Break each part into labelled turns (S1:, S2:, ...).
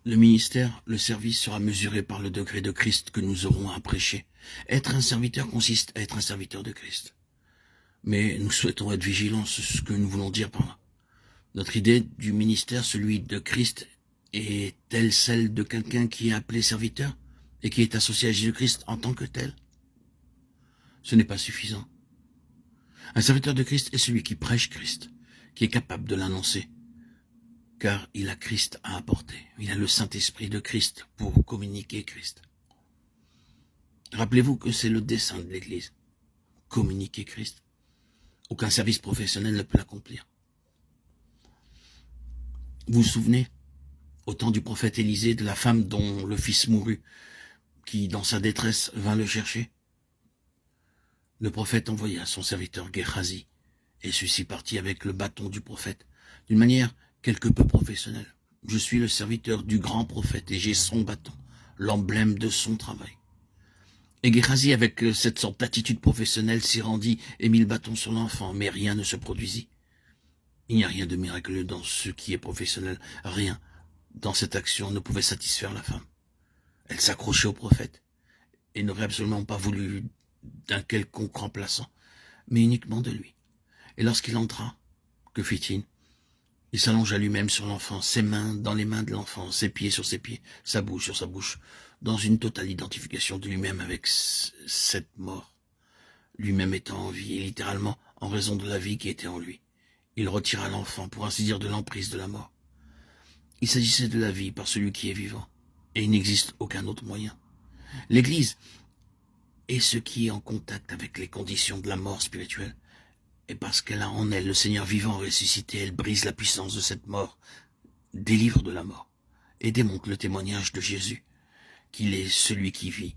S1: Le ministère, le service sera mesuré par le degré de Christ que nous aurons à prêcher. Être un serviteur consiste à être un serviteur de Christ. Mais nous souhaitons être vigilants sur ce que nous voulons dire par là. Notre idée du ministère, celui de Christ, est-elle celle de quelqu'un qui est appelé serviteur et qui est associé à Jésus-Christ en tant que tel? Ce n'est pas suffisant. Un serviteur de Christ est celui qui prêche Christ, qui est capable de l'annoncer, car il a Christ à apporter. Il a le Saint-Esprit de Christ pour communiquer Christ. Rappelez-vous que c'est le dessein de l'Église, communiquer Christ. Aucun service professionnel ne peut l'accomplir. Vous vous souvenez, au temps du prophète Élisée, de la femme dont le fils mourut, qui, dans sa détresse, vint le chercher? Le prophète envoya son serviteur Géhazi, et celui-ci partit avec le bâton du prophète, d'une manière quelque peu professionnelle. Je suis le serviteur du grand prophète, et j'ai son bâton, l'emblème de son travail. Et Géhazi, avec cette sorte d'attitude professionnelle, s'y rendit et mit le bâton sur l'enfant, mais rien ne se produisit. Il n'y a rien de miraculeux dans ce qui est professionnel. Rien dans cette action ne pouvait satisfaire la femme. Elle s'accrochait au prophète et n'aurait absolument pas voulu d'un quelconque remplaçant, mais uniquement de lui. Et lorsqu'il entra, que fit-il? Il s'allongea lui-même sur l'enfant, ses mains dans les mains de l'enfant, ses pieds sur ses pieds, sa bouche sur sa bouche, dans une totale identification de lui-même avec cette mort. Lui-même étant en vie, et littéralement en raison de la vie qui était en lui. Il retira l'enfant, pour ainsi dire, de l'emprise de la mort. Il s'agissait de la vie par celui qui est vivant, et il n'existe aucun autre moyen. L'Église est ce qui est en contact avec les conditions de la mort spirituelle, et parce qu'elle a en elle le Seigneur vivant ressuscité, elle brise la puissance de cette mort, délivre de la mort, et démontre le témoignage de Jésus, qu'il est celui qui vit,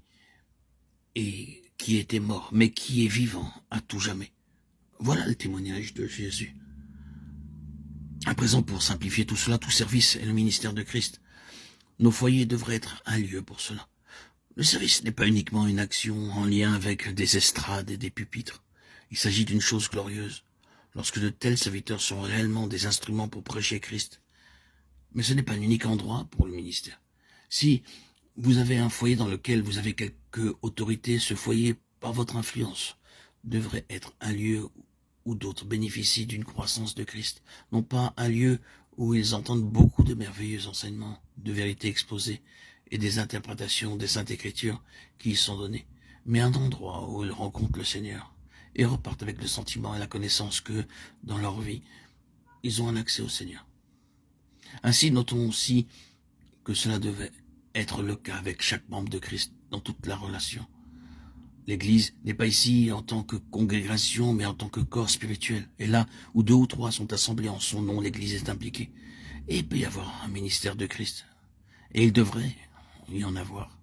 S1: et qui était mort, mais qui est vivant à tout jamais. Voilà le témoignage de Jésus. À présent, pour simplifier tout cela, tout service est le ministère de Christ. Nos foyers devraient être un lieu pour cela. Le service n'est pas uniquement une action en lien avec des estrades et des pupitres. Il s'agit d'une chose glorieuse, lorsque de tels serviteurs sont réellement des instruments pour prêcher Christ. Mais ce n'est pas un unique endroit pour le ministère. Si vous avez un foyer dans lequel vous avez quelque autorité, ce foyer, par votre influence, devrait être un lieu où d'autres bénéficient d'une croissance de Christ, non pas un lieu où ils entendent beaucoup de merveilleux enseignements, de vérités exposées et des interprétations des Saintes Écritures qui y sont données, mais un endroit où ils rencontrent le Seigneur et repartent avec le sentiment et la connaissance que, dans leur vie, ils ont un accès au Seigneur. Ainsi, notons aussi que cela devait être le cas avec chaque membre de Christ dans toute la relation. L'Église n'est pas ici en tant que congrégation, mais en tant que corps spirituel. Et là où 2 ou 3 sont assemblés en son nom, l'Église est impliquée. Et il peut y avoir un ministère de Christ. Et il devrait y en avoir.